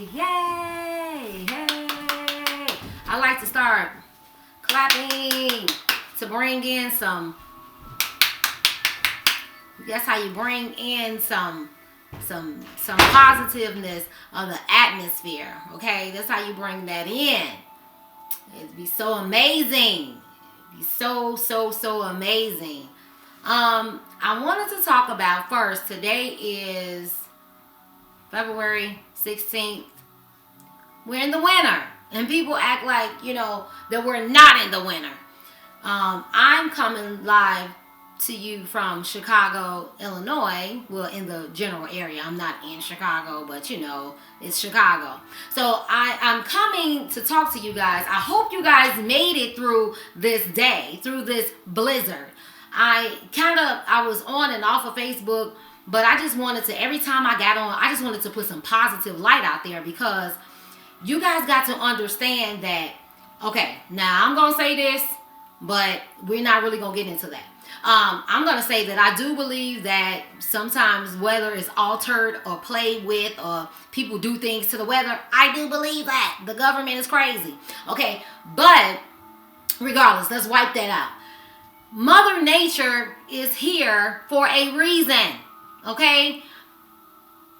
Yay! Hey! I like to start clapping to bring in some. That's how you bring in some positiveness of the atmosphere. Okay, that's how you bring that in. It'd be so amazing. It'd be so amazing. I wanted to talk about first. Today is February 16th. We're in the winter, and people act like that we're not in the winter. I'm coming live to you from Chicago, Illinois. Well, in the general area. I'm not in Chicago, but it's Chicago. So I'm coming to talk to you guys. I hope you guys made it through this day, through this blizzard. I was on and off of Facebook, but I just wanted to, every time I got on, I just wanted to put some positive light out there, because you guys got to understand that, okay, now I'm going to say this, but we're not really going to get into that. I'm going to say that I do believe that sometimes weather is altered or played with, or people do things to the weather. I do believe that. The government is crazy. Okay, but regardless, let's wipe that out. Mother Nature is here for a reason. Okay?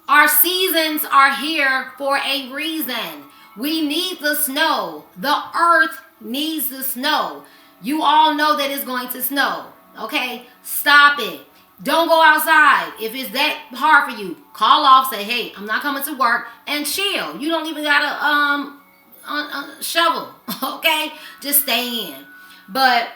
Our seasons are here for a reason. We need the snow. The earth needs the snow. You all know that it's going to snow. Okay? Stop it. Don't go outside. If it's that hard for you, call off, say, hey, I'm not coming to work, and chill. You don't even gotta shovel. Okay? Just stay in. But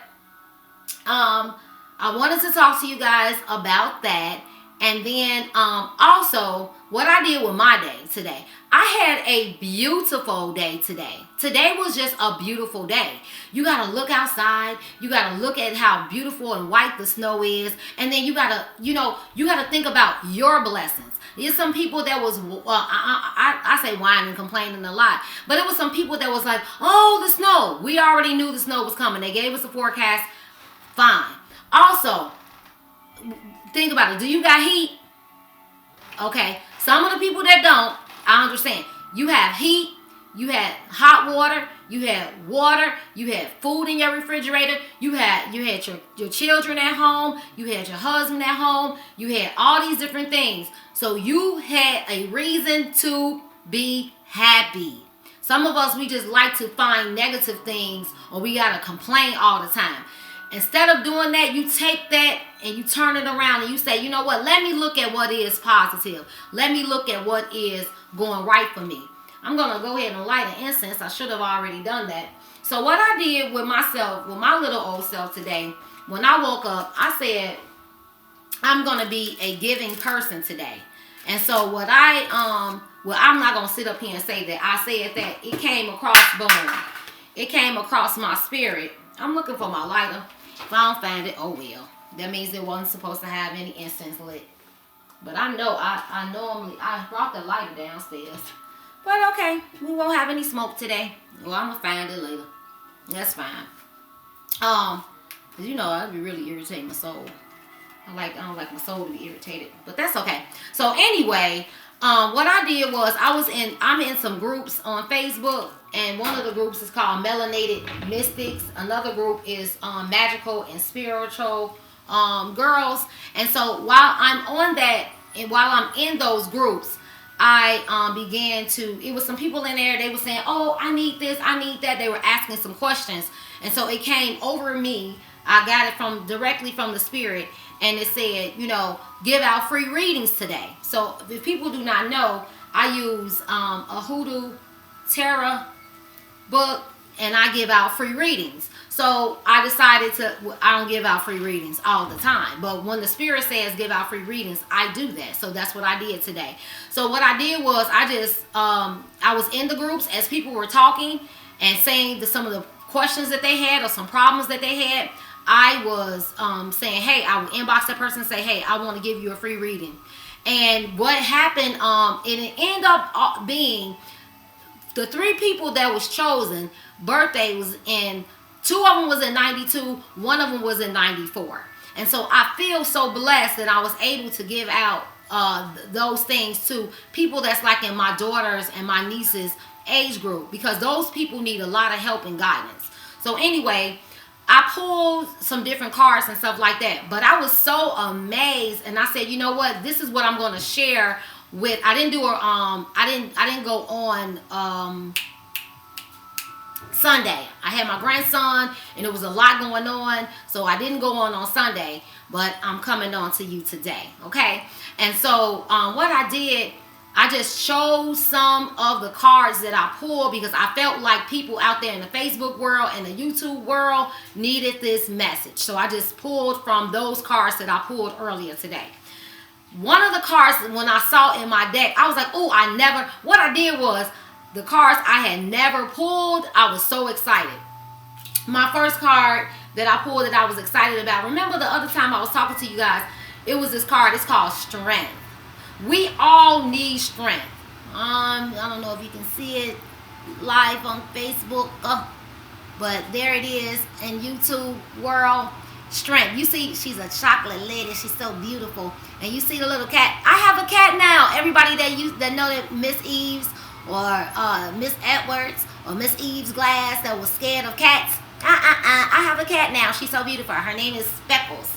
I wanted to talk to you guys about that. And then also what I did with my day today. I had a beautiful day today. Today was just a beautiful day. You got to look outside. You got to look at how beautiful and white the snow is. And then you got to think about your blessings. There's some people that was, I say whining and complaining a lot. But it was some people that was like, oh, the snow. We already knew the snow was coming. They gave us a forecast. Fine. Also, think about it. Do you got heat? Okay. Some of the people that don't, I understand. You have heat. You had hot water. You had water. You had food in your refrigerator. You had your children at home. You had your husband at home. You had all these different things. So you had a reason to be happy. Some of us, we just like to find negative things, or we got to complain all the time. Instead of doing that, you take that and you turn it around and you say, you know what? Let me look at what is positive. Let me look at what is going right for me. I'm going to go ahead and light an incense. I should have already done that. So what I did with myself, with my little old self today, when I woke up, I said, I'm going to be a giving person today. And so what I'm not going to sit up here and say that I said that. It came across, boom. It came across my spirit. I'm looking for my lighter. If I don't find it, oh well. That means it wasn't supposed to have any incense lit. But I know I brought the lighter downstairs. But okay, we won't have any smoke today. Well, I'm gonna find it later. That's fine. That'd be really irritating my soul. I don't like my soul to be irritated. But that's okay. So anyway, what I did was I'm in some groups on Facebook. And one of the groups is called Melanated Mystics. Another group is Magical and Spiritual Girls. And so while I'm on that, and while I'm in those groups, I began to, it was some people in there, they were saying, oh, I need this, I need that. They were asking some questions. And so it came over me. I got it directly from the spirit. And it said, give out free readings today. So if people do not know, I use a Hoodoo Tarot book, and I give out free readings. So I decided I don't give out free readings all the time, but when the spirit says give out free readings, I do that. So that's what I did today. So what I did was I was in the groups as people were talking and saying some of the questions that they had or some problems that they had. I was saying, hey, I would inbox that person and say, hey, I want to give you a free reading. And what happened, it ended up being the 3 people that was chosen, birthday was in, 2 of them was in 92, 1 of them was in 94. And so I feel so blessed that I was able to give out those things to people that's like in my daughter's and my niece's age group, because those people need a lot of help and guidance. So anyway, I pulled some different cards and stuff like that, but I was so amazed, and I said, you know what, this is what I'm going to share with. I didn't do a I didn't go on Sunday. I had my grandson and there was a lot going on, so I didn't go on Sunday, but I'm coming on to you today, okay? And so what I did, I just chose some of the cards that I pulled because I felt like people out there in the Facebook world and the YouTube world needed this message. So I just pulled from those cards that I pulled earlier today. One of the cards, when I saw in my deck, I was like, oh, what I did was, the cards I had never pulled, I was so excited. My first card that I pulled that I was excited about, remember the other time I was talking to you guys, it was this card. It's called Strength. We all need strength. I don't know if you can see it live on Facebook, but there it is in YouTube world. Strength. You see, she's a chocolate lady. She's so beautiful. And you see the little cat. I have a cat now. Everybody that know that Miss Eves or Miss Edwards or Miss Eve's Glass that was scared of cats. I have a cat now. She's so beautiful. Her name is Speckles.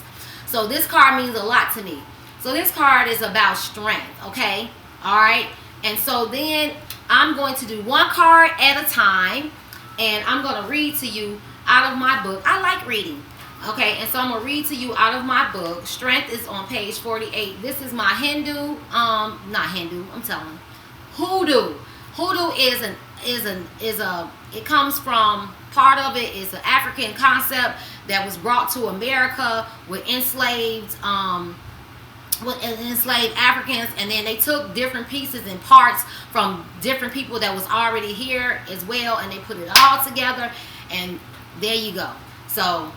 So this card means a lot to me. So this card is about strength, okay? All right. And so then I'm going to do one card at a time, and I'm going to read to you out of my book. I like reading. Okay, and so I'm going to read to you out of my book. Strength is on page 48. This is my Hindu, not Hindu, I'm telling you. Hoodoo. Hoodoo it comes from, part of it is an African concept that was brought to America with enslaved Africans, and then they took different pieces and parts from different people that was already here as well, and they put it all together, and there you go. So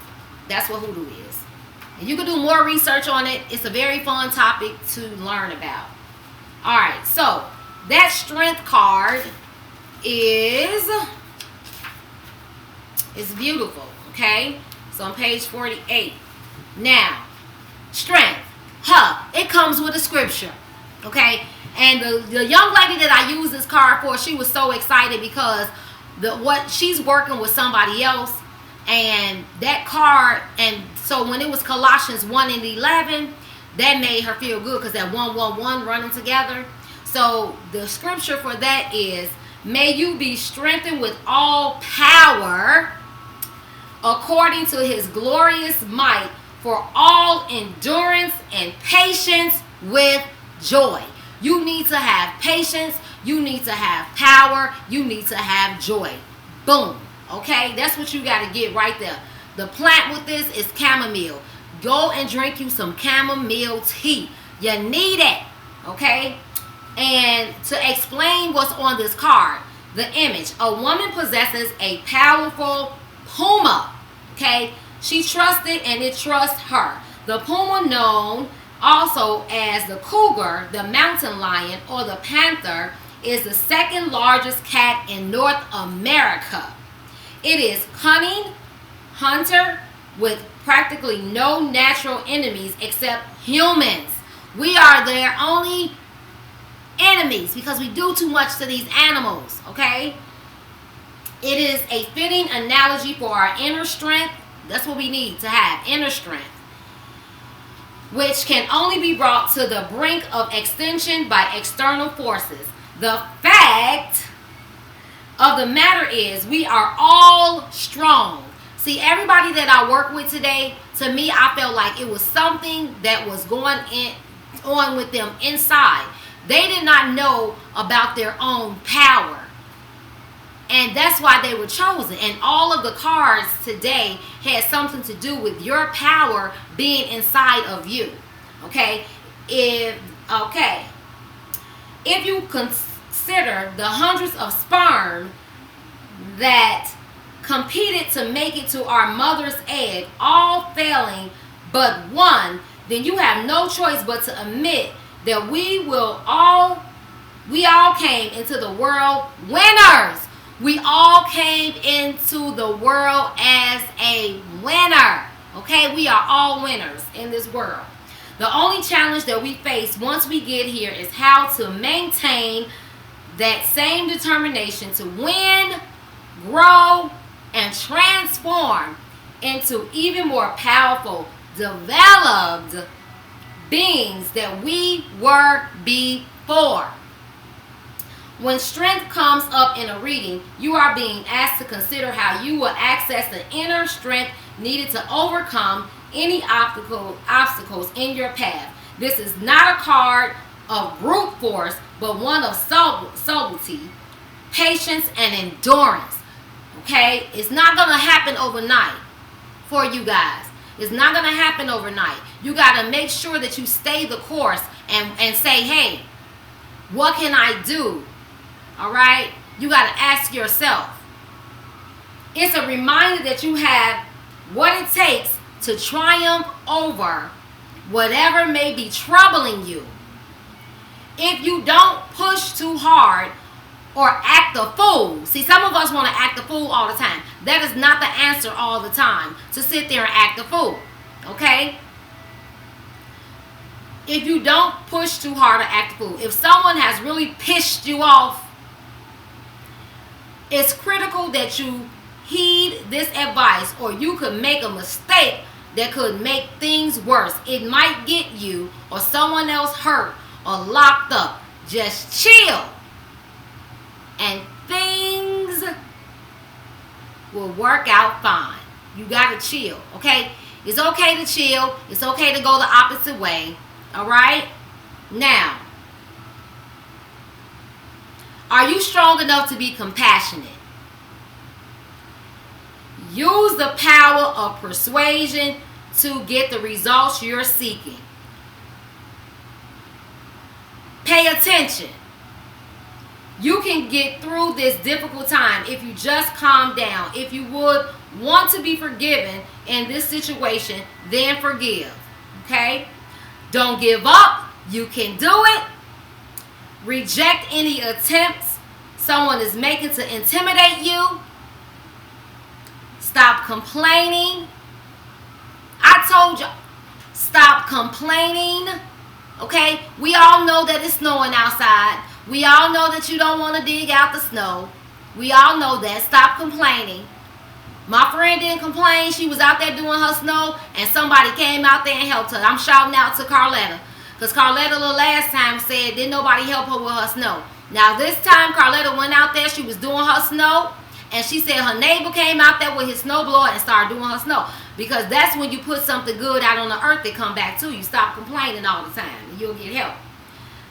that's what hoodoo is. And you can do more research on it. It's a very fun topic to learn about. All right, so that strength card is beautiful, okay? So on page 48. Now, strength, it comes with a scripture, okay? And the young lady that I used this card for, she was so excited because she's working with somebody else, and that card, and so when it was Colossians 1 and 11, that made her feel good because that 111 running together. So the scripture for that is, may you be strengthened with all power according to his glorious might, for all endurance and patience with joy. You need to have patience. You need to have power. You need to have joy. Boom. Okay, that's what you got to get right there. The plant with this is chamomile. Go and drink you some chamomile tea. You need it. Okay. And to explain what's on this card, the image, a woman possesses a powerful puma. Okay, she trusted and it trusts her. The puma, known also as the cougar, the mountain lion, or the panther, is the second largest cat in North America. It is cunning, hunter, with practically no natural enemies except humans. We are their only enemies because we do too much to these animals, okay? It is a fitting analogy for our inner strength. That's what we need to have, inner strength, which can only be brought to the brink of extinction by external forces. The fact of the matter is, we are all strong. See, everybody that I work with today, to me, I felt like it was something that was going on with them inside. They did not know about their own power. And that's why they were chosen. And all of the cards today had something to do with your power being inside of you. Okay? If you consider the hundreds of sperm that competed to make it to our mother's egg, all failing but one, then you have no choice but to admit that we all came into the world winners. We all came into the world as a winner. Okay, we are all winners in this world. The only challenge that we face once we get here is how to maintain that same determination to win, grow, and transform into even more powerful, developed beings that we were before. When strength comes up in a reading, you are being asked to consider how you will access the inner strength needed to overcome any obstacles in your path. This is not a card of brute force, but one of subtlety, patience, and endurance. Okay? It's not going to happen overnight for you guys. It's not going to happen overnight. You got to make sure that you stay the course and say, hey, what can I do? All right? You got to ask yourself. It's a reminder that you have what it takes to triumph over whatever may be troubling you. If you don't push too hard or act a fool. See, some of us want to act a fool all the time. That is not the answer all the time, to sit there and act a fool. Okay? If you don't push too hard or act a fool. If someone has really pissed you off, it's critical that you heed this advice, or you could make a mistake that could make things worse. It might get you or someone else hurt or locked up. Just chill, and things will work out fine. You gotta chill, okay? It's okay to chill. It's okay to go the opposite way, all right? Now, are you strong enough to be compassionate? Use the power of persuasion to get the results you're seeking. Pay attention. You can get through this difficult time if you just calm down. If you would want to be forgiven in this situation, then forgive. Okay? Don't give up. You can do it. Reject any attempts someone is making to intimidate you. Stop complaining. I told you, stop complaining. Okay? We all know that it's snowing outside. We all know that you don't want to dig out the snow. We all know that. Stop complaining. My friend didn't complain. She was out there doing her snow, and somebody came out there and helped her. I'm shouting out to Carletta, because Carletta the last time said didn't nobody help her with her snow. Now this time Carletta went out there. She was doing her snow, and she said her neighbor came out there with his snowblower and started doing her snow. Because that's when you put something good out on the earth that come back to you. Stop complaining all the time, and you'll get help.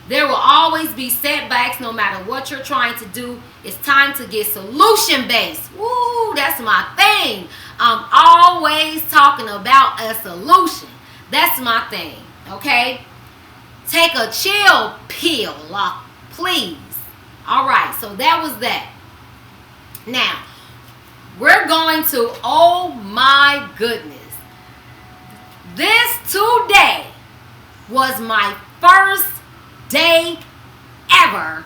There will always be setbacks no matter what you're trying to do. It's time to get solution-based. Woo, that's my thing. I'm always talking about a solution. That's my thing, okay? Take a chill pill, please. All right, so that was that. Now, we're going to, oh my goodness. This today was my first day ever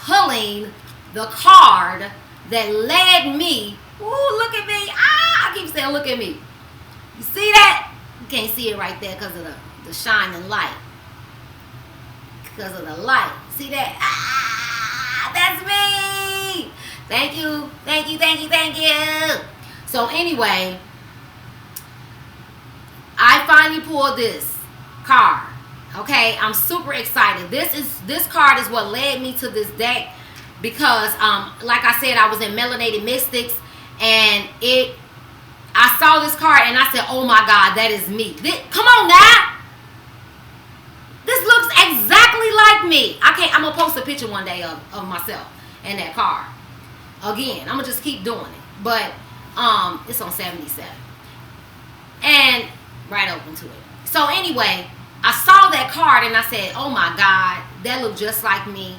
pulling the card that led me. Ooh, look at me. I keep saying look at me. You see that? You can't see it right there because of the shining light. Because of the light. See that? That's me. Thank you. Thank you, thank you, thank you. So anyway, I finally pulled this card. Okay, I'm super excited. This card is what led me to this deck, because like I said, I was in Melanated Mystics, and I saw this card and I said, oh my God, that is me. Come on now. This looks exactly like me. I'm gonna post a picture one day of myself and that card. Again, I'm gonna just keep doing it. But it's on 77. And right open to it. So anyway, I saw that card and I said, oh my God, that looked just like me.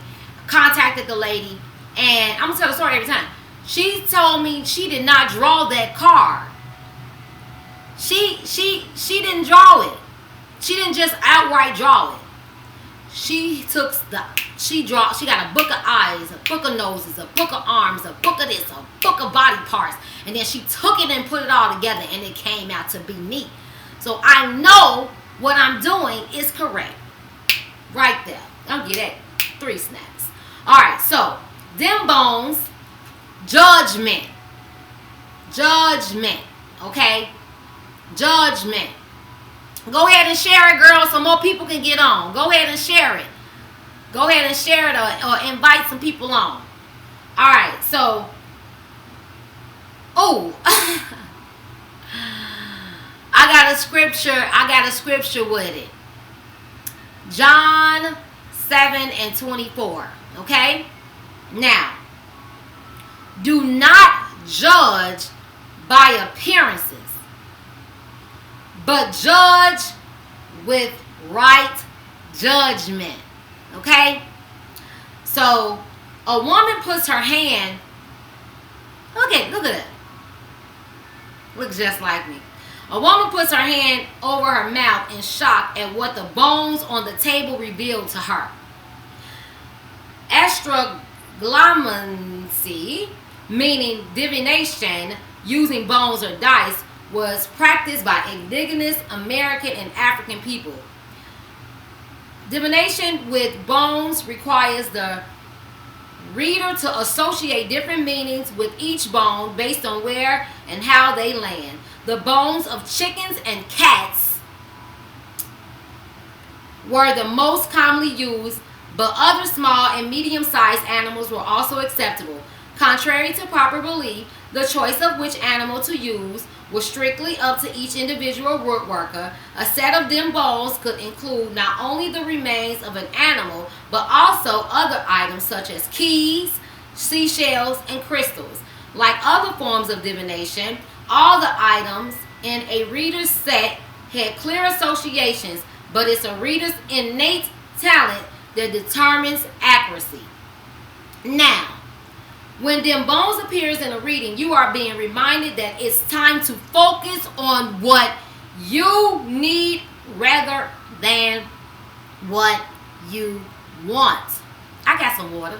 Contacted the lady, and I'm gonna tell the story every time. She told me she did not draw that card. She didn't draw it. She didn't just outright draw it. She got a book of eyes, a book of noses, a book of arms, a book of this, a book of body parts, and then she took it and put it all together, and it came out to be me. So I know what I'm doing is correct. Right there. I'll get that 3 snaps. Alright, so them bones, judgment. Judgment. Okay? Judgment. Go ahead and share it, girl, so more people can get on. Go ahead and share it. Go ahead and share it or invite some people on. Alright, so I got a scripture with it. John 7:24. Okay? Now, do not judge by appearances, but judge with right judgment. Okay? So, a woman puts her hand, look at that. Looks just like me. A woman puts her hand over her mouth in shock at what the bones on the table revealed to her. Astroglomancy, meaning divination using bones or dice, was practiced by indigenous American and African people. Divination with bones requires the reader to associate different meanings with each bone based on where and how they land. The bones of chickens and cats were the most commonly used, but other small and medium-sized animals were also acceptable. Contrary to popular belief, the choice of which animal to use was strictly up to each individual woodworker. A set of them bones could include not only the remains of an animal, but also other items such as keys, seashells, and crystals. Like other forms of divination, all the items in a reader's set had clear associations, but it's a reader's innate talent that determines accuracy. Now, when them bones appears in a reading, you are being reminded that it's time to focus on what you need rather than what you want. I got some water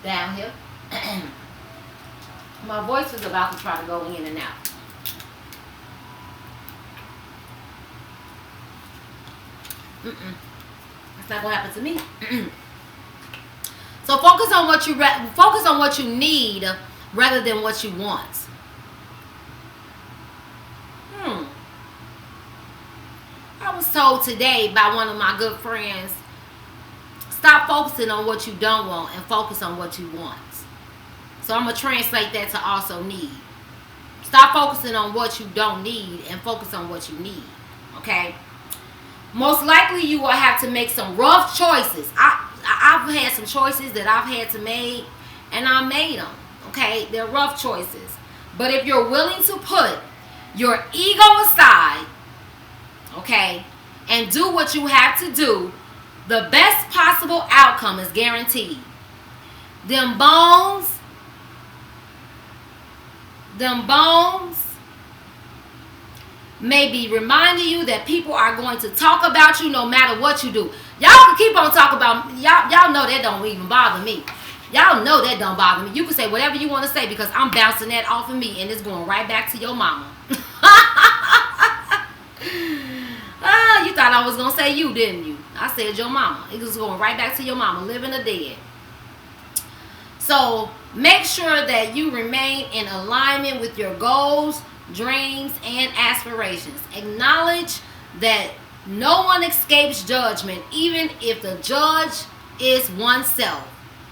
down here. My voice is about to try to go in and out. That's not gonna happen to me. So focus on what you need rather than what you want. I was told today by one of my good friends, stop focusing on what you don't want and focus on what you want. So I'm going to translate that to also need. Stop focusing on what you don't need and focus on what you need. Okay? Most likely you will have to make some rough choices. I've had some choices that I've had to make, and I made them. Okay? They're rough choices. But if you're willing to put your ego aside, okay, and do what you have to do, the best possible outcome is guaranteed. Them bones may be reminding you that people are going to talk about you no matter what you do. Y'all can keep on talking about y'all know that don't even bother me. Y'all know that don't bother me. You can say whatever you want to say because I'm bouncing that off of me and it's going right back to your mama. You thought I was going to say you, didn't you? I said your mama. It was going right back to your mama, living or dead. So make sure that you remain in alignment with your goals, dreams, and aspirations. Acknowledge that no one escapes judgment, even if the judge is oneself.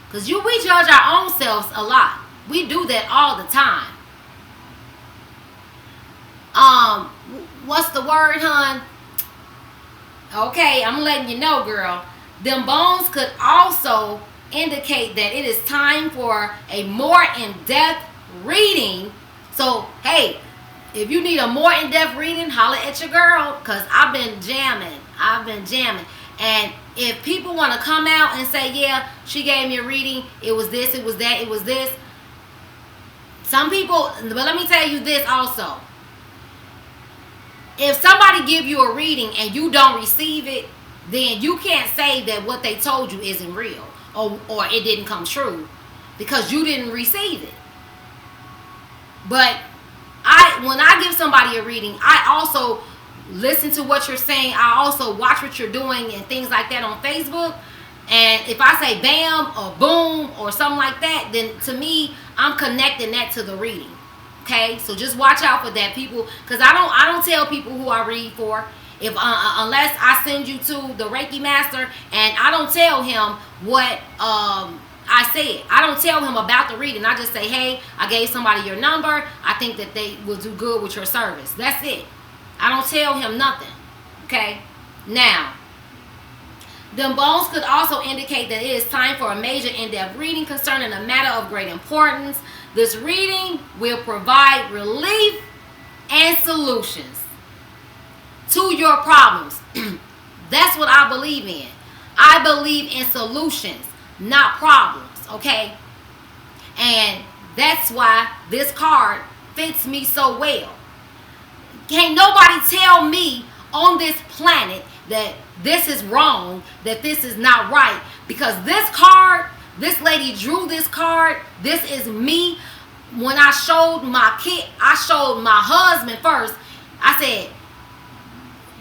Because we judge our own selves a lot. We do that all the time. What's the word, hon? Okay, I'm letting you know, girl. Them bones could also indicate that it is time for a more in-depth reading. So, hey, if you need a more in-depth reading, holler at your girl, because I've been jamming. And if people want to come out and say, yeah, she gave me a reading, it was this, it was that, it was this. Some people, but let me tell you this also. If somebody give you a reading and you don't receive it, then you can't say that what they told you isn't real or it didn't come true because you didn't receive it. But when I give somebody a reading, I also listen to what you're saying. I also watch what you're doing and things like that on Facebook. And if I say bam or boom or something like that, then to me, I'm connecting that to the reading. Okay, so just watch out for that, people, because I don't tell people who I read for. If unless I send you to the Reiki master, and I don't tell him what I said. I don't tell him about the reading. I just say, hey, I gave somebody your number. I think that they will do good with your service. That's it. I don't tell him nothing. Okay, now. Them bones could also indicate that it is time for a major in-depth reading concerning a matter of great importance. This reading will provide relief and solutions to your problems. That's what I believe in. I believe in solutions, not problems, okay? And that's why this card fits me so well. Can't nobody tell me on this planet that this is wrong, that this is not right, because this card, this lady drew this card. This is me. When I showed my kid, I showed my husband first. I said,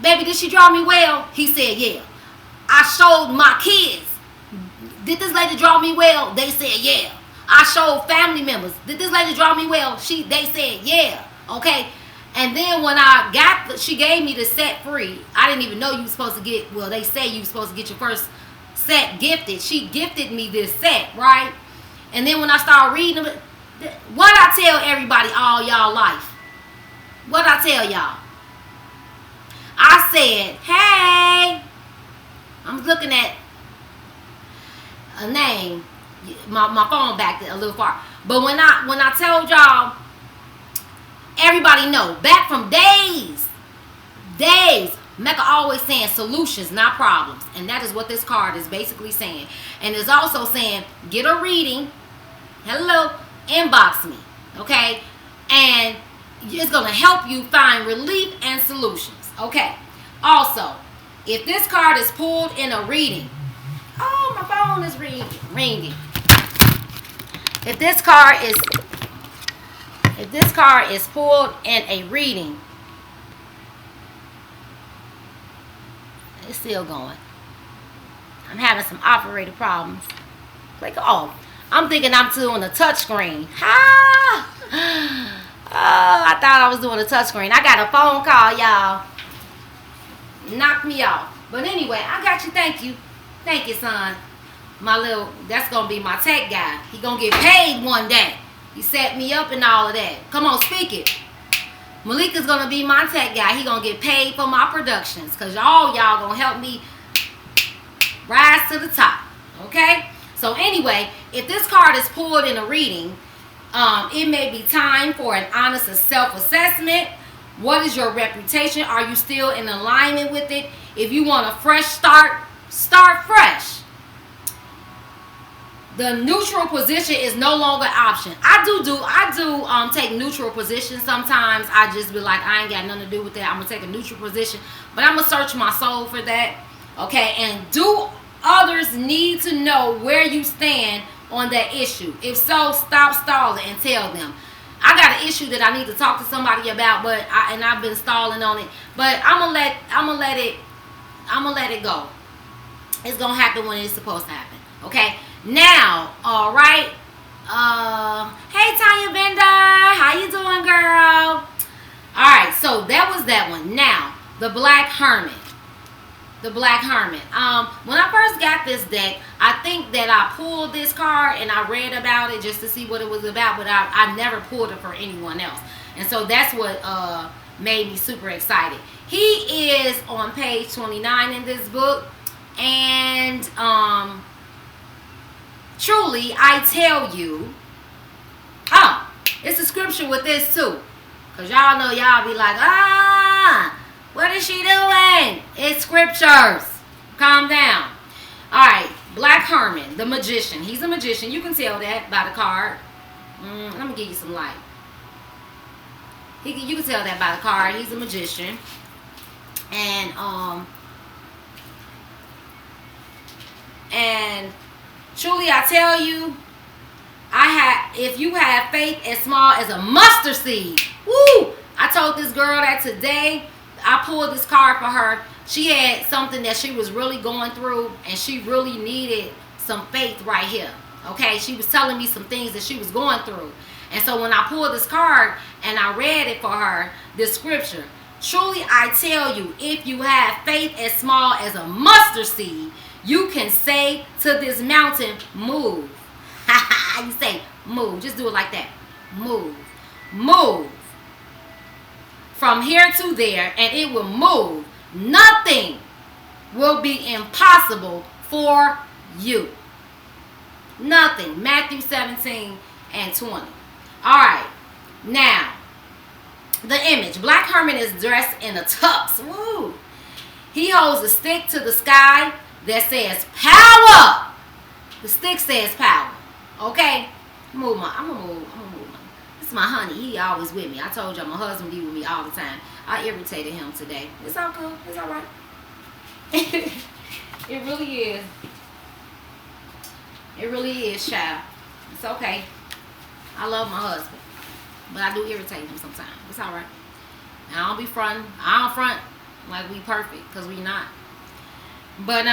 baby, did she draw me well? He said, yeah. I showed my kids. Did this lady draw me well? They said, yeah. I showed family members. Did this lady draw me well? They said, yeah. Okay. And then when she gave me the set free. I didn't even know you were supposed to get, well, they say you were supposed to get your first set gifted. She gifted me this set, right? And then when I started reading them, what I tell everybody all y'all life? What I tell y'all? I said, hey, I'm looking at a name. My phone backed a little far. But when I told y'all, everybody know, back from days, Mecca always saying solutions, not problems. And that is what this card is basically saying. And it's also saying, get a reading. Hello, inbox me. Okay? And it's going to help you find relief and solutions. Okay? Also, if this card is pulled in a reading. Oh, my phone is ringing. If this card is pulled in a reading, it's still going. I'm having some operator problems. Click off. I'm thinking I'm doing a touch screen. Oh, I thought I was doing a touch screen. I got a phone call, y'all. Knocked me off. But anyway, I got you. Thank you. Thank you, son. That's going to be my tech guy. He going to get paid one day. He set me up and all of that. Come on, speak it. Malika's going to be my tech guy. He going to get paid for my productions. Because y'all going to help me rise to the top. Okay? So anyway, if this card is pulled in a reading, it may be time for an honest self-assessment. What is your reputation? Are you still in alignment with it? If you want a fresh start, start fresh. The neutral position is no longer an option. I do take neutral positions sometimes. I just be like, I ain't got nothing to do with that. I'm going to take a neutral position. But I'm going to search my soul for that. Okay? And do others need to know where you stand on that issue? If so, stop stalling and tell them. I got an issue that I need to talk to somebody about, and I've been stalling on it. But I'm gonna let it go. It's gonna happen when it's supposed to happen. Okay. Now, all right. Hey Tanya Bender, how you doing, girl? All right. So that was that one. Now, the Black Hermit. The Black Hermit. When I first got this deck, I think that I pulled this card and I read about it just to see what it was about, but I never pulled it for anyone else. And so that's what made me super excited. He is on page 29 in this book. And truly, I tell you, it's a scripture with this too. Because y'all know y'all be like, what is she doing? It's scriptures. Calm down. All right. Black Hermit, the magician. He's a magician. You can tell that by the card. Let me give you some light. You can tell that by the card. He's a magician. And truly I tell you, if you have faith as small as a mustard seed. Woo! I told this girl that today. I pulled this card for her. She had something that she was really going through, and she really needed some faith right here. Okay, she was telling me some things that she was going through. And so when I pulled this card and I read it for her, this scripture, truly I tell you, if you have faith as small as a mustard seed, you can say to this mountain, move. You say, move. Just do it like that. Move. Move. From here to there, and it will move. Nothing will be impossible for you. Nothing. Matthew 17 and 20. All right. Now, the image. Black Herman is dressed in a tux. Woo. He holds a stick to the sky that says power. The stick says power. Okay? I'm gonna move. This is my honey. He always with me. I told y'all my husband be with me all the time. I irritated him today. It's all good. It's all right. It really is. It really is, child. It's okay. I love my husband. But I do irritate him sometimes. It's all right. I don't be fronting. I don't front like we perfect, because we not. But,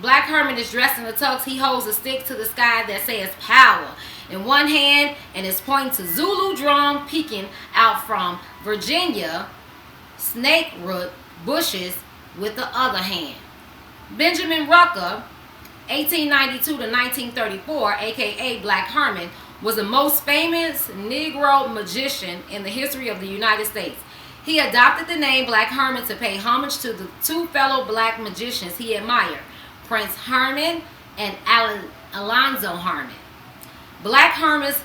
Black Herman is dressed in a tux. He holds a stick to the sky that says power in one hand and is pointing to Zulu drum peeking out from Virginia snake root bushes with the other hand. Benjamin Rucker, 1892 to 1934, aka Black Herman, was the most famous Negro magician in the history of the United States. He adopted the name Black Herman to pay homage to the two fellow black magicians he admired, Prince Herman and Alonzo Herman. Black Herman's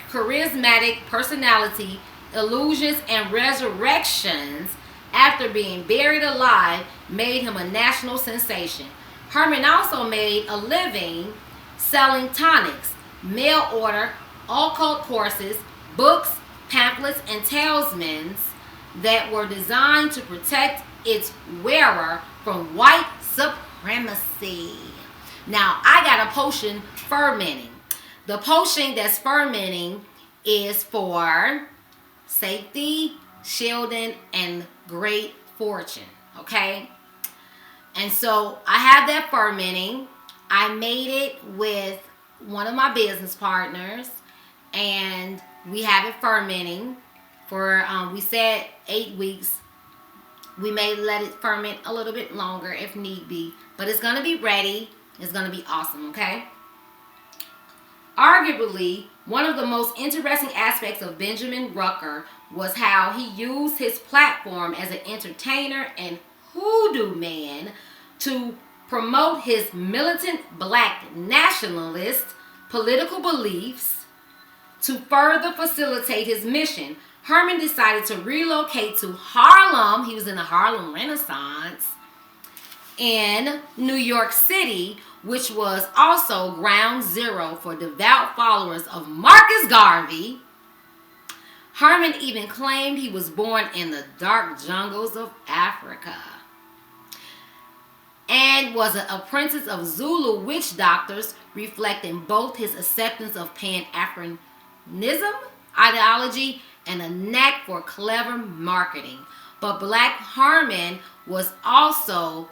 charismatic personality, illusions, and resurrections after being buried alive made him a national sensation. Herman also made a living selling tonics, mail order, occult courses, books, pamphlets, and talismans that were designed to protect its wearer from white supremacy. Now, I got a potion fermenting. The potion that's fermenting is for safety, shielding, and great fortune. Okay? And so I have that fermenting. I made it with one of my business partners, and we have it fermenting for, we said 8 weeks. We may let it ferment a little bit longer if need be, but it's going to be ready. It's going to be awesome, okay? Arguably, one of the most interesting aspects of Benjamin Rucker was how he used his platform as an entertainer and hoodoo man to promote his militant black nationalist political beliefs. To further facilitate his mission, Herman decided to relocate to Harlem. He was in the Harlem Renaissance in New York City, which was also ground zero for devout followers of Marcus Garvey. Herman even claimed he was born in the dark jungles of Africa and was an apprentice of Zulu witch doctors, reflecting both his acceptance of Pan-Africanism ideology and a knack for clever marketing. But Black Herman was also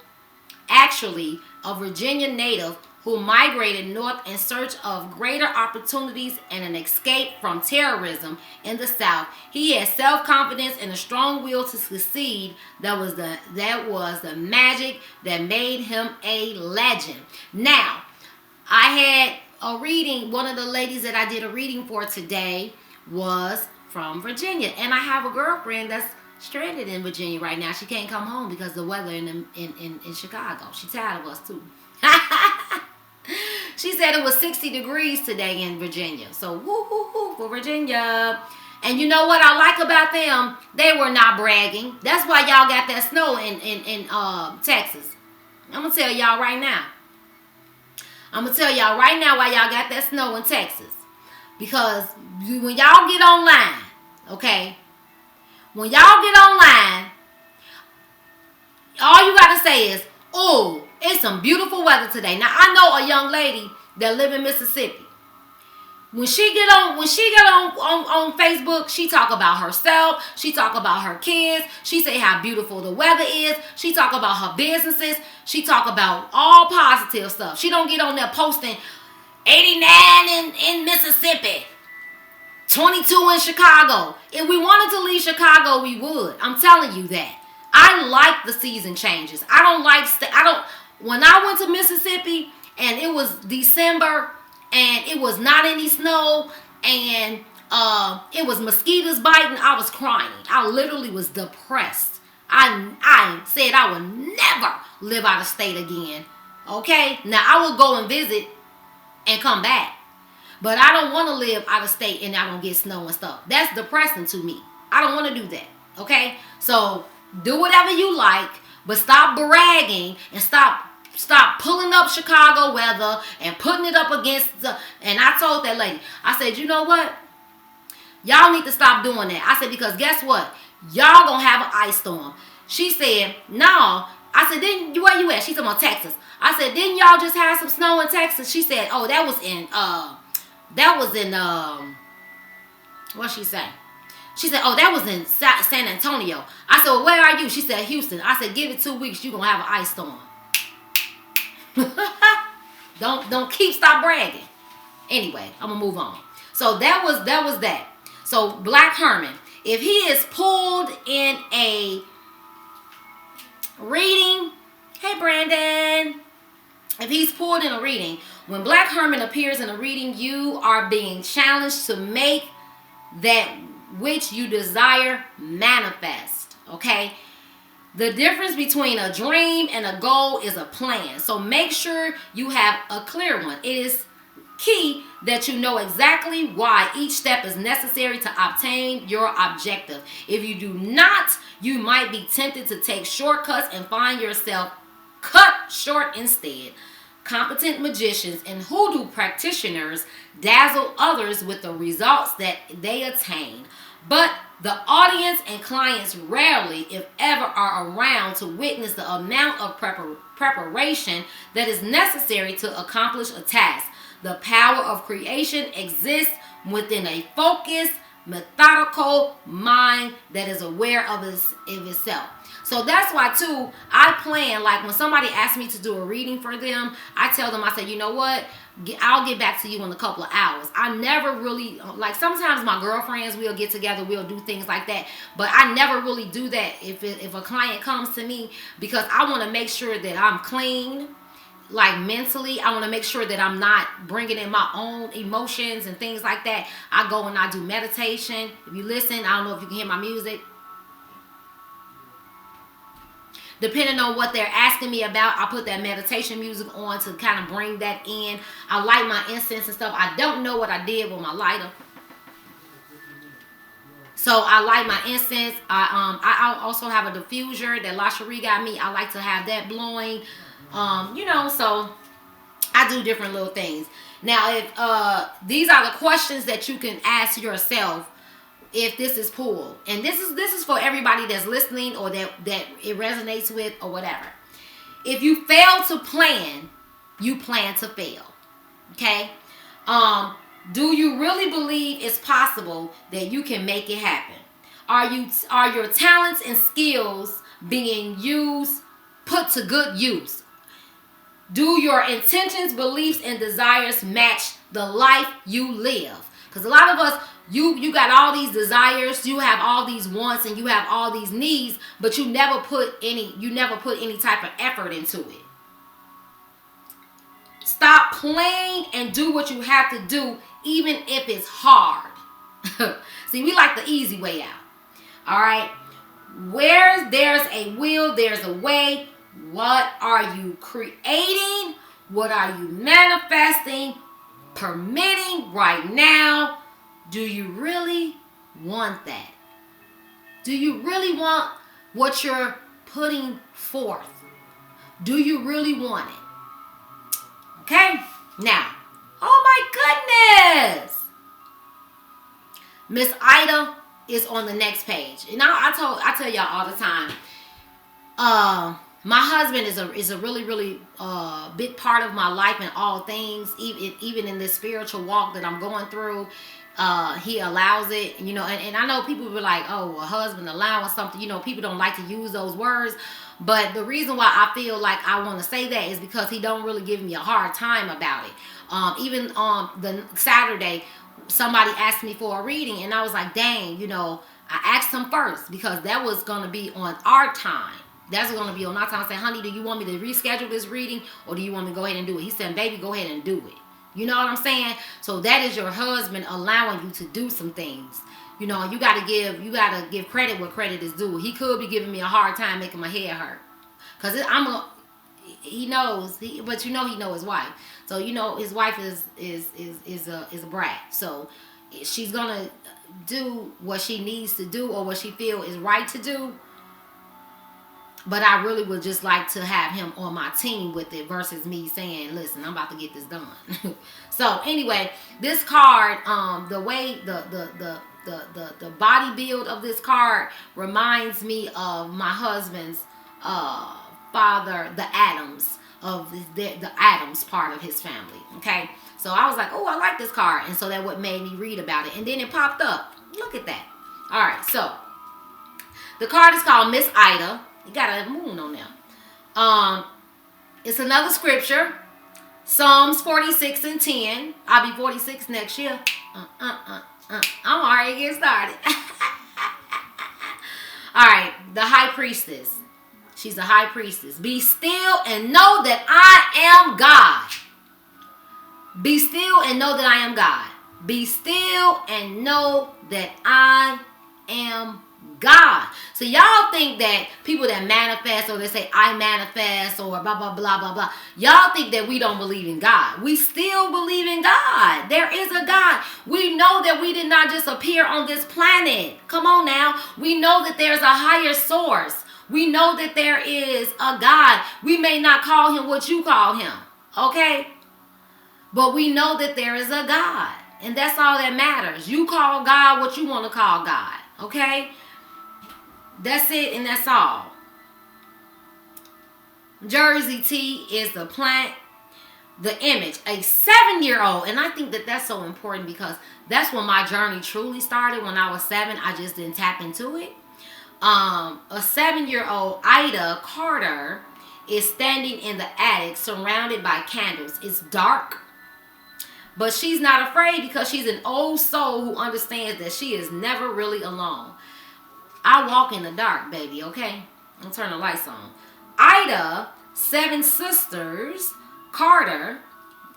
actually a Virginia native who migrated north in search of greater opportunities and an escape from terrorism in the South. He had self-confidence and a strong will to succeed. That was the magic that made him a legend. Now, I had a reading. One of the ladies that I did a reading for today was from Virginia, and I have a girlfriend that's stranded in Virginia right now. She can't come home because of the weather in Chicago. She's tired of us too. She said it was 60 degrees today in Virginia. So woo for Virginia. And you know what I like about them? They were not bragging. That's why y'all got that snow in Texas. I'm gonna tell y'all right now. Why y'all got that snow in Texas. Because when y'all get online, okay? When y'all get online, all you got to say is, oh, it's some beautiful weather today. Now, I know a young lady that live in Mississippi. When she get on Facebook, she talk about herself. She talk about her kids. She say how beautiful the weather is. She talk about her businesses. She talk about all positive stuff. She don't get on there posting 89 in Mississippi, 22 in Chicago. If we wanted to leave Chicago, we would. I'm telling you that. I like the season changes. I don't like when I went to Mississippi and it was December and it was not any snow and it was mosquitoes biting, I was crying. I literally was depressed. I said I would never live out of state again. Okay? Now I would go and visit and come back. But I don't want to live out of state and I don't get snow and stuff. That's depressing to me. I don't want to do that. Okay? So do whatever you like, but stop bragging and stop pulling up Chicago weather and putting it up against the. And I told that lady, I said, you know what? Y'all need to stop doing that. I said, because guess what? Y'all gonna have an ice storm. She said, no. I said, then where you at? She's talking about Texas. I said, didn't y'all just have some snow in Texas? She said, oh, that was in what'd she say? She said, oh, that was in San Antonio. I said, well, where are you? She said, Houston. I said, give it 2 weeks, you're gonna have an ice storm. Stop bragging. Anyway, I'm gonna move on. So that was that. So Black Herman, if he is pulled in a reading, hey Brandon, if he's pulled in a reading, when Black Herman appears in a reading, you are being challenged to make that which you desire manifest. Okay? The difference between a dream and a goal is a plan. So make sure you have a clear one. It is key that you know exactly why each step is necessary to obtain your objective. If you do not, you might be tempted to take shortcuts and find yourself cut short instead. Competent magicians and hoodoo practitioners dazzle others with the results that they attain. But the audience and clients rarely, if ever, are around to witness the amount of preparation that is necessary to accomplish a task. The power of creation exists within a focused, methodical mind that is aware of itself. So that's why too, I plan, like when somebody asks me to do a reading for them, I tell them, I say, you know what, I'll get back to you in a couple of hours. I never really, like sometimes my girlfriends will get together, we'll do things like that, but I never really do that if a client comes to me, because I want to make sure that I'm clean. Like mentally, I want to make sure that I'm not bringing in my own emotions and things like that. I go and I do meditation. If you listen, I don't know if you can hear my music. Depending on what they're asking me about, I put that meditation music on to kind of bring that in. I light my incense and stuff. I don't know what I did with my lighter. So I light my incense. I also have a diffuser that LaCherie got me. I like to have that blowing. So I do different little things. Now, if these are the questions that you can ask yourself if this is pulled, and this is for everybody that's listening or that it resonates with or whatever. If you fail to plan, you plan to fail. Okay? Do you really believe it's possible that you can make it happen? Are your talents and skills being put to good use? Do your intentions, beliefs, and desires match the life you live? Because a lot of us, you got all these desires, you have all these wants, and you have all these needs, but you never put any type of effort into it. Stop playing and do what you have to do, even if it's hard. See, we like the easy way out. All right? Where there's a will, there's a way. What are you creating? What are you manifesting? Permitting right now? Do you really want that? Do you really want what you're putting forth? Do you really want it? Okay? Now, oh my goodness! Miss Ida is on the next page. And I tell y'all all the time, My husband is a really really big part of my life in all things, even in this spiritual walk that I'm going through. He allows it, you know, and I know people be like, oh, a husband allowing something, you know, people don't like to use those words, but the reason why I feel like I want to say that is because he don't really give me a hard time about it. Even on the Saturday, somebody asked me for a reading, and I was like, dang, you know, I asked him first because that was going to be on our time. That's going to be on our time. I said, honey, do you want me to reschedule this reading, or do you want me to go ahead and do it? He said, baby, go ahead and do it. You know what I'm saying? So that is your husband allowing you to do some things. You know, you gotta give credit where credit is due. He could be giving me a hard time, making my head hurt, cause he knows, but you know he know his wife. So you know his wife is a brat. So she's gonna do what she needs to do or what she feel is right to do. But I really would just like to have him on my team with it versus me saying, listen, I'm about to get this done. So anyway, this card, the way the body build of this card reminds me of my husband's father, the Adams, of the Adams part of his family. Okay. So I was like, oh, I like this card. And so that what made me read about it. And then it popped up. Look at that. All right. So the card is called Miss Ida. You got a moon on there. It's another scripture. Psalms 46 and 10. I'll be 46 next year. I'm already getting started. All right. The high priestess. She's a high priestess. Be still and know that I am God. Be still and know that I am God. Be still and know that I am God. So y'all think that people that manifest, or they say I manifest, or blah blah blah blah blah, y'all think that we don't believe in God. We still believe in God. There is a God. We know that we did not just appear on this planet. Come on now. We know that there's a higher source. We know that there is a God. We may not call him what you call him, okay? But we know that there is a God. And that's all that matters. You call God what you want to call God, okay? That's it, and that's all. Jersey tea is the plant, the image. A 7-year-old, and I think that that's so important because that's when my journey truly started. When I was 7, I just didn't tap into it. A 7-year-old Ida Carter is standing in the attic surrounded by candles. It's dark, but she's not afraid because she's an old soul who understands that she is never really alone. I walk in the dark, baby, okay? I'll turn the lights on. Ida, 7 sisters, Carter,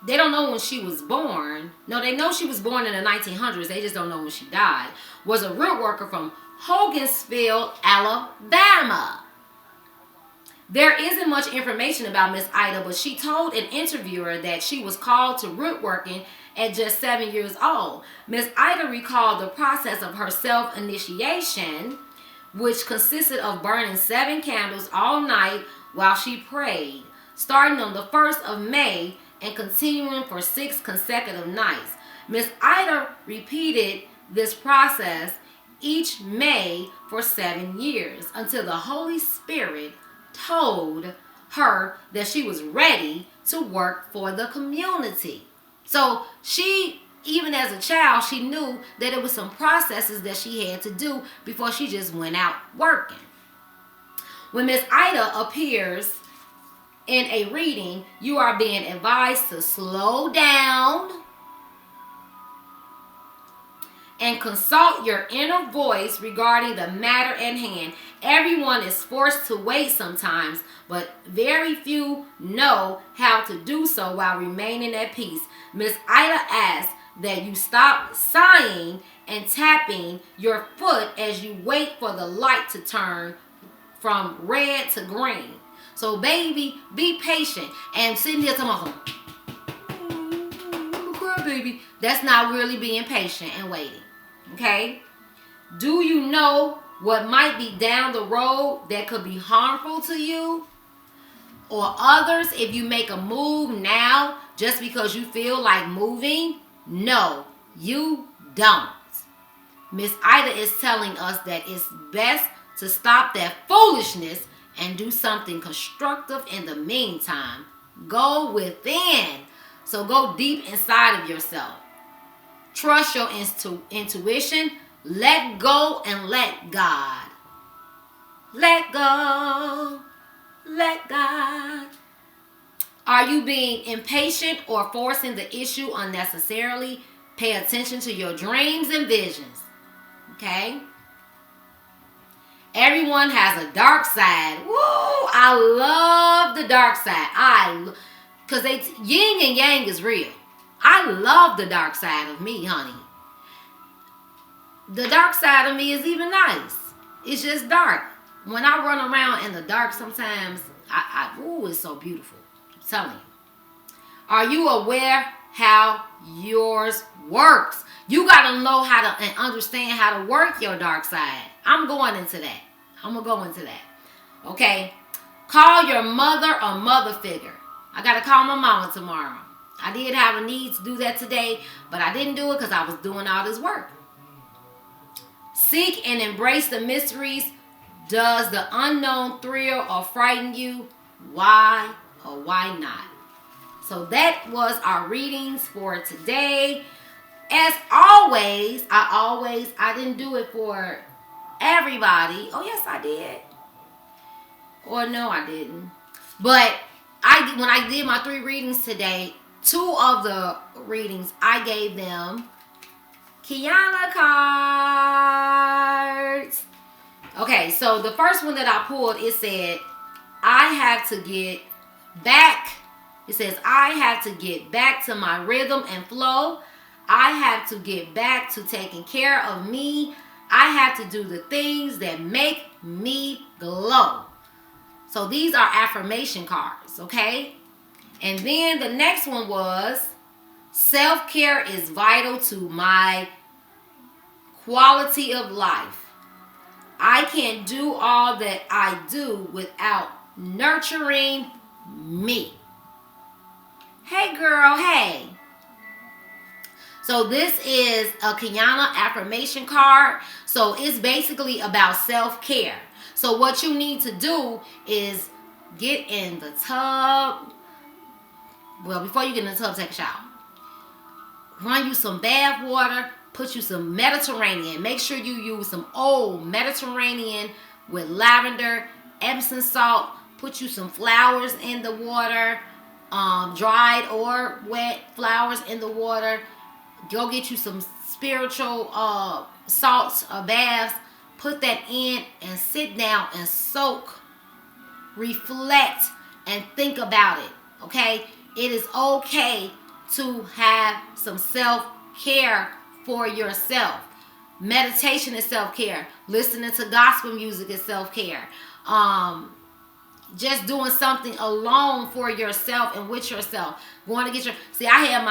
they don't know when she was born. No, they know she was born in the 1900s. They just don't know when she died. Was a root worker from Hogansville, Alabama. There isn't much information about Miss Ida, but she told an interviewer that she was called to root working at just 7 years old. Miss Ida recalled the process of her self-initiation, which consisted of burning 7 candles all night while she prayed, starting on the 1st of May and continuing for 6 consecutive nights. Miss Ida repeated this process each May for 7 years until the Holy Spirit told her that she was ready to work for the community. So she, even as a child, she knew that it was some processes that she had to do before she just went out working. When Miss Ida appears in a reading, you are being advised to slow down and consult your inner voice regarding the matter at hand. Everyone is forced to wait sometimes, but very few know how to do so while remaining at peace. Miss Ida asks that you stop sighing and tapping your foot as you wait for the light to turn from red to green. So baby, be patient. And sitting here talking about, baby, that's not really being patient and waiting. Okay? Do you know what might be down the road that could be harmful to you or others if you make a move now just because you feel like moving? No, you don't. Miss Ida is telling us that it's best to stop that foolishness and do something constructive in the meantime. Go within. So go deep inside of yourself. Trust your intuition. Let go and let God. Let go. Let God. Are you being impatient or forcing the issue unnecessarily? Pay attention to your dreams and visions. Okay? Everyone has a dark side. Woo! I love the dark side. Because yin and yang is real. I love the dark side of me, honey. The dark side of me is even nice. It's just dark. When I run around in the dark sometimes, it's so beautiful. I'm telling you. Are you aware how yours works? You got to know how to and understand how to work your dark side. I'm going into that. I'm going to go into that. Okay? Call your mother or mother figure. I got to call my mama tomorrow. I did have a need to do that today, but I didn't do it because I was doing all this work. Seek and embrace the mysteries. Does the unknown thrill or frighten you? Why or why not? So that was our readings for today. As always, I didn't do it for everybody. Oh, yes, I did. Or no, I didn't. But when I did my 3 readings today, 2 of the readings, I gave them Kiana cards. Okay, so the first one that I pulled, it said, I have to get back. It says, I have to get back to my rhythm and flow. I have to get back to taking care of me. I have to do the things that make me glow. So these are affirmation cards, okay? And then the next one was, self-care is vital to my quality of life. I can't do all that I do without nurturing me. Hey girl, hey. So this is a Kiana affirmation card. So it's basically about self-care. So what you need to do is get in the tub. Well, before you get in the tub, take a shower. Run you some bath water. Put you some Mediterranean. Make sure you use some old Mediterranean with lavender, Epsom salt. Put you some flowers in the water. Dried or wet flowers in the water. Go get you some spiritual salts or baths. Put that in and sit down and soak. Reflect and think about it. Okay? It is okay to have some self-care for yourself. Meditation is self-care. Listening to gospel music is self-care. Just doing something alone for yourself and with yourself. Going to get your, see, I had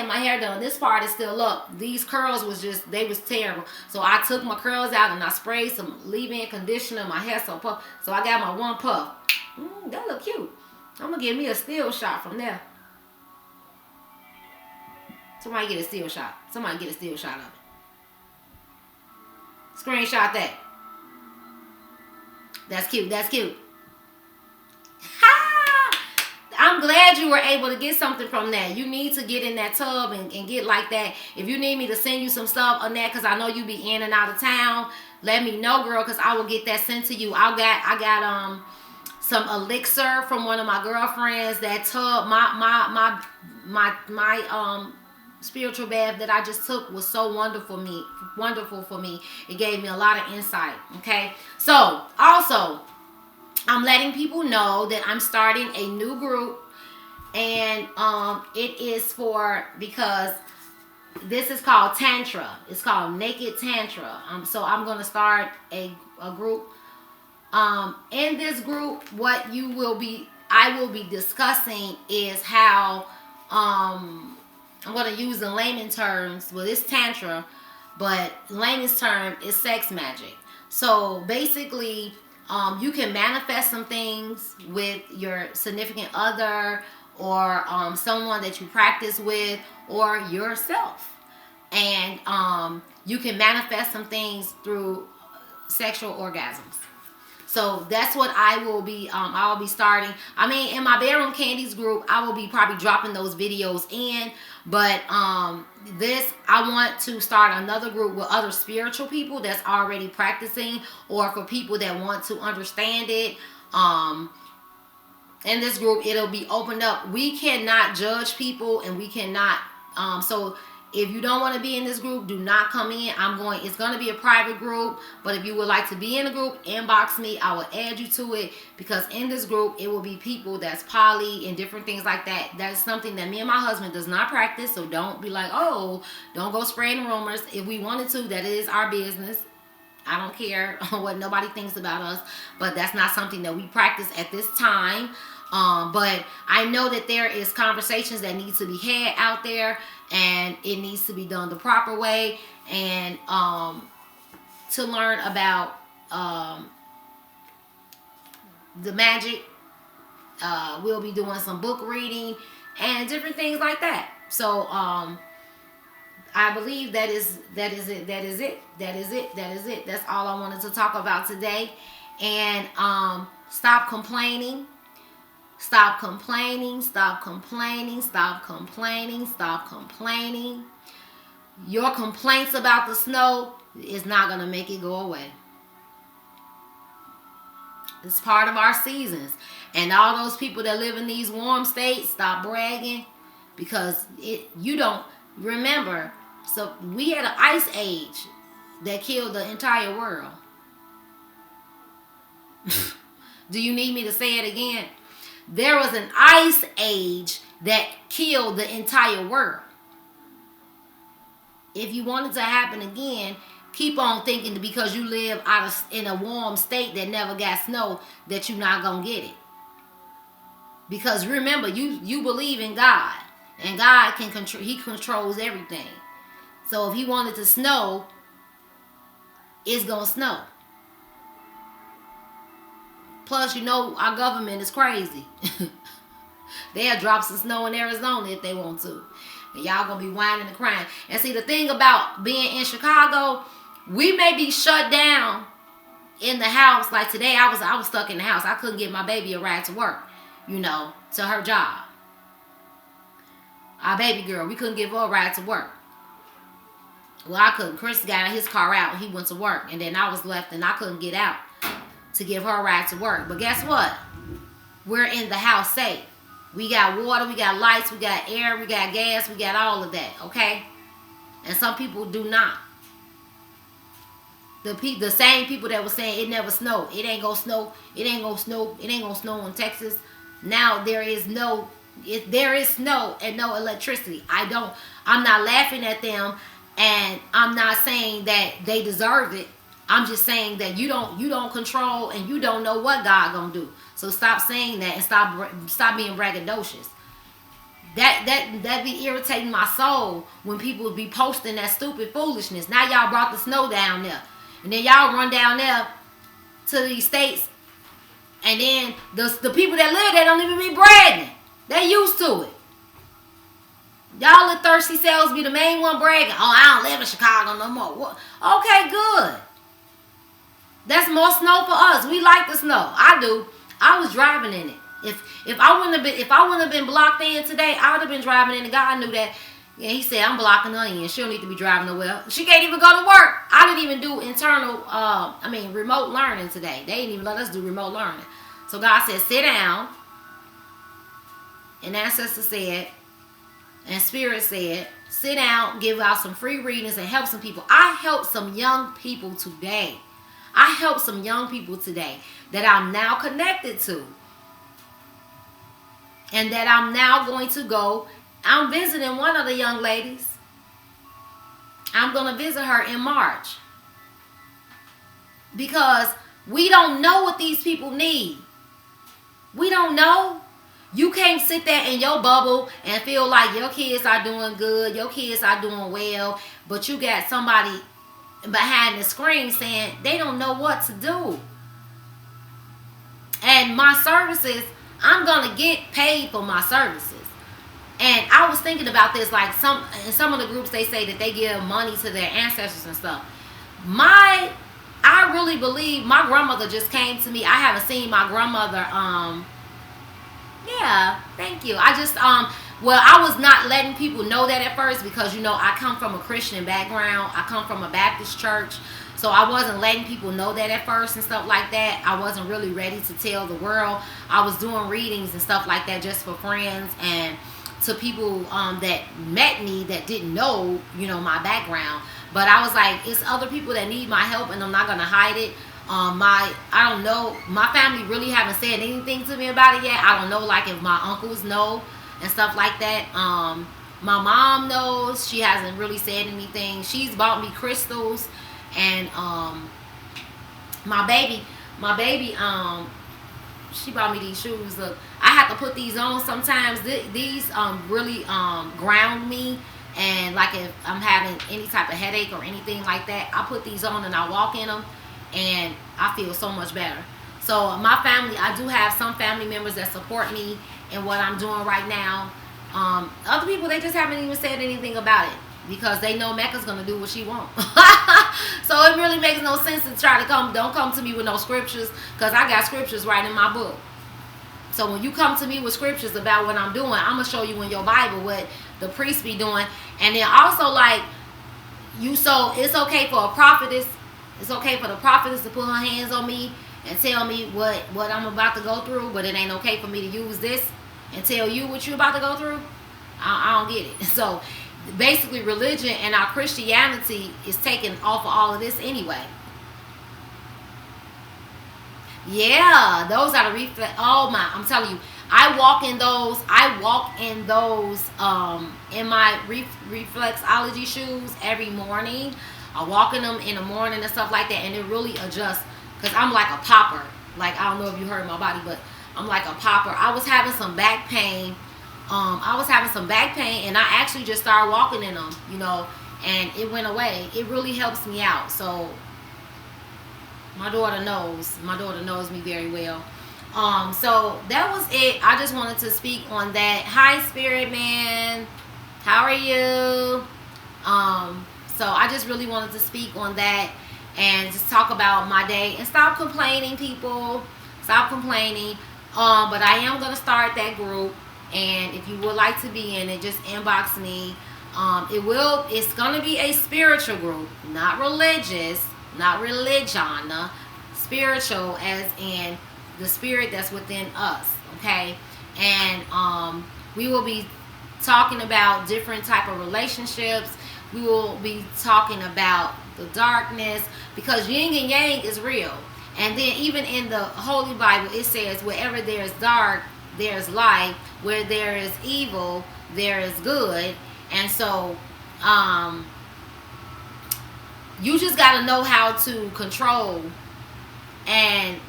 my hair done. This part is still up. These curls was just, they was terrible. So I took my curls out and I sprayed some leave-in conditioner. My hair so puff. So I got my one puff. That look cute. I'm gonna give me a still shot from there. Somebody get a still shot. Somebody get a still shot of it. Screenshot that. That's cute. That's cute. I'm glad you were able to get something from that. You need to get in that tub and get like that. If you need me to send you some stuff on that, because I know you be in and out of town, let me know, girl, because I will get that sent to you. I got some elixir from one of my girlfriends. That tub, my spiritual bath that I just took was so wonderful for me. It gave me a lot of insight. Okay, so also, I'm letting people know that I'm starting a new group, and it is because this is called Tantra. It's called Naked Tantra. So I'm going to start a group. In this group, what I will be discussing is how, I'm going to use the layman terms. Well, it's Tantra, but layman's term is sex magic. So basically, you can manifest some things with your significant other or someone that you practice with or yourself. And you can manifest some things through sexual orgasms. So that's what I will be starting. I mean, in my Bedroom Candies group, I will be probably dropping those videos in. But this, I want to start another group with other spiritual people that's already practicing, or for people that want to understand it. In this group, it'll be opened up. We cannot judge people, and we cannot. So if you don't want to be in this group, do not come in. It's going to be a private group, but if you would like to be in a group, inbox me. I will add you to it, because in this group, it will be people that's poly and different things like that. That is something that me and my husband does not practice, so don't be like, oh, don't go spreading rumors. If we wanted to, that is our business. I don't care what nobody thinks about us, but that's not something that we practice at this time. But I know that there is conversations that need to be had out there, and it needs to be done the proper way. And to learn about the magic, we'll be doing some book reading and different things like that. So I believe that is it. That's all I wanted to talk about today. And stop complaining. Stop complaining. Stop complaining. Stop complaining. Stop complaining. Your complaints about the snow is not going to make it go away. It's part of our seasons. And all those people that live in these warm states, stop bragging, because you don't remember. So we had an ice age that killed the entire world. Do you need me to say it again? There was an ice age that killed the entire world. If you want it to happen again, keep on thinking because you live in a warm state that never got snow, that you're not going to get it. Because remember, you believe in God, and God can control. He controls everything. So if he wanted to snow, it's going to snow. Plus, you know, our government is crazy. They'll drop some snow in Arizona if they want to. And y'all going to be whining and crying. And see, the thing about being in Chicago, we may be shut down in the house. Like today, I was stuck in the house. I couldn't get my baby a ride to work, to her job. Our baby girl, we couldn't give her a ride to work. Well, I couldn't. Chris got his car out. He went to work. And then I was left and I couldn't get out to give her a ride to work. But guess what? We're in the house safe. We got water, we got lights, we got air, we got gas, we got all of that, okay? And some people do not. The same people that were saying it never snowed. It ain't gonna snow. It ain't gonna snow. It ain't gonna snow in Texas. Now there is snow and no electricity. I'm not laughing at them, and I'm not saying that they deserve it. I'm just saying that you don't control, and you don't know what God gonna do. So stop saying that and stop being braggadocious. That be irritating my soul when people be posting that stupid foolishness. Now y'all brought the snow down there, and then y'all run down there to these states, and then the people that live there don't even be bragging. They used to it. Y'all let thirsty selves be the main one bragging. Oh, I don't live in Chicago no more. What? Okay, good. That's more snow for us. We like the snow. I do. I was driving in it. If I wouldn't have been blocked in today, I would have been driving in it. God knew that. Yeah, he said, I'm blocking her in. She don't need to be driving nowhere. She can't even go to work. I didn't even do remote learning today. They didn't even let us do remote learning. So God said, sit down. And ancestor said, and spirit said, sit down, give out some free readings and help some people. I helped some young people today. That I'm now connected to. And that I'm now going to go. I'm visiting one of the young ladies. I'm going to visit her in March. Because we don't know what these people need. We don't know. You can't sit there in your bubble and feel like your kids are doing good. Your kids are doing well. But you got somebody behind the screen saying they don't know what to do. And my services, I'm going to get paid for my services. And I was thinking about this, like in some of the groups, they say that they give money to their ancestors and stuff. My I really believe my grandmother just came to me. I haven't seen my grandmother. Yeah, thank you. I just well, I was not letting people know that at first because, you know, I come from a Christian background. I come from a Baptist church. So I wasn't letting people know that at first and stuff like that. I wasn't really ready to tell the world. I was doing readings and stuff like that just for friends and to people that met me that didn't know, you know, my background. But I was like, it's other people that need my help and I'm not going to hide it. I don't know, my family really haven't said anything to me about it yet. I don't know, like, if my uncles know and stuff like that. My mom knows. She hasn't really said anything. She's bought me crystals, and my baby, she bought me these shoes. Look, I have to put these on sometimes. These really ground me. And like if I'm having any type of headache or anything like that, I put these on and I walk in them, and I feel so much better. So my family, I do have some family members that support me in what I'm doing right now. Other people, they just haven't even said anything about it because they know Mecca's gonna do what she wants. So it really makes no sense to try to don't come to me with no scriptures, because I got scriptures right in my book. So when you come to me with scriptures about what I'm doing, I'm gonna show you in your Bible what the priest be doing. And then also, like, so it's okay for a prophetess. It's okay for the prophetess to put her hands on me and tell me what I'm about to go through, but it ain't okay for me to use this and tell you what you're about to go through. I don't get it. So basically, religion and our Christianity is taken off of all of this anyway. Yeah, those are the reflex. Oh my, I'm telling you, I walk in those in my reflexology shoes every morning. I walk in them in the morning and stuff like that, and it really adjusts, because I'm like a popper. Like, I don't know if you heard my body, but I'm like a popper. I was having some back pain. And I actually just started walking in them, you know, and it went away. It really helps me out. So my daughter knows me very well. So that was it. I just wanted to speak on that. Hi, Spirit Man. How are you? So I just really wanted to speak on that and just talk about my day and stop complaining, people. Stop complaining. But I am going to start that group, and if you would like to be in it, just inbox me. It's going to be a spiritual group, not religious, not religion, spiritual as in the spirit that's within us, okay? And we will be talking about different type of relationships. We will be talking about the darkness, because yin and yang is real. And then even in the Holy Bible, it says, wherever there's dark, there's light. Where there is evil, there is good. And so you just got to know how to control it,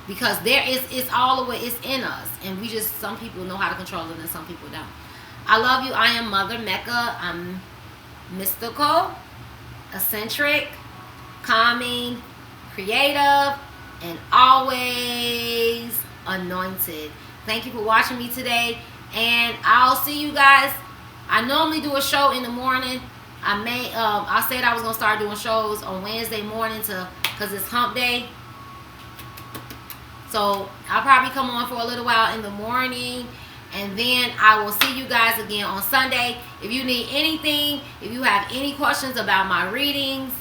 because it's all the way, it's in us, and some people know how to control it and some people don't. I love you. I am Mother Mecca. I'm mystical, eccentric, calming, creative, and always anointed. Thank you for watching me today, and I'll see you guys. I normally do a show in the morning. I said I was gonna start doing shows on Wednesday morning because it's hump day. So I'll probably come on for a little while in the morning, and then I will see you guys again on Sunday. If you need anything, if you have any questions about my readings,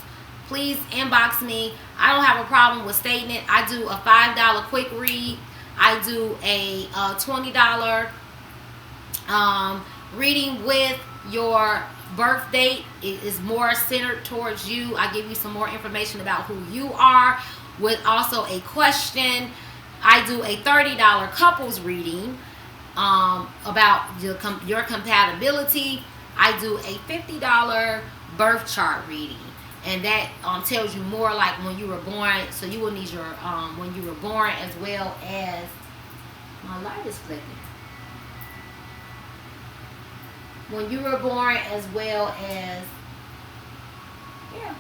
please inbox me. I don't have a problem with stating it. I do a $5 quick read. I do a $20 reading with your birth date. It is more centered towards you. I give you some more information about who you are with also a question. I do a $30 couples reading about your compatibility. I do a $50 birth chart reading, and that tells you more like when you were born. So you will need your when you were born, as well as, my light is flicking. When you were born, as well as, yeah.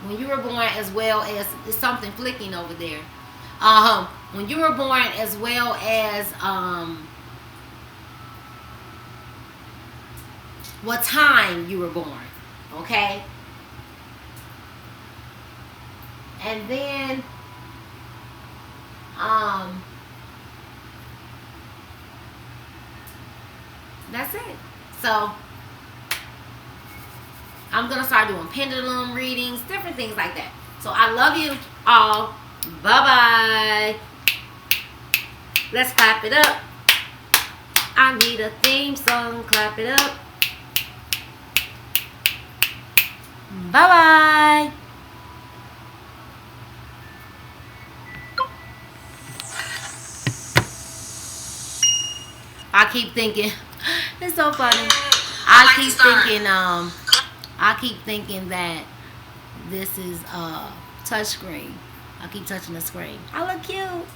When you were born, as well as, there's something flicking over there. When you were born, as well as what time you were born. Okay? And then, that's it. So, I'm going to start doing pendulum readings, different things like that. So, I love you all. Bye-bye. Let's clap it up. I need a theme song. Clap it up. Bye-bye. I keep thinking, it's so funny. I keep thinking that this is a touch screen. I keep touching the screen. I look cute.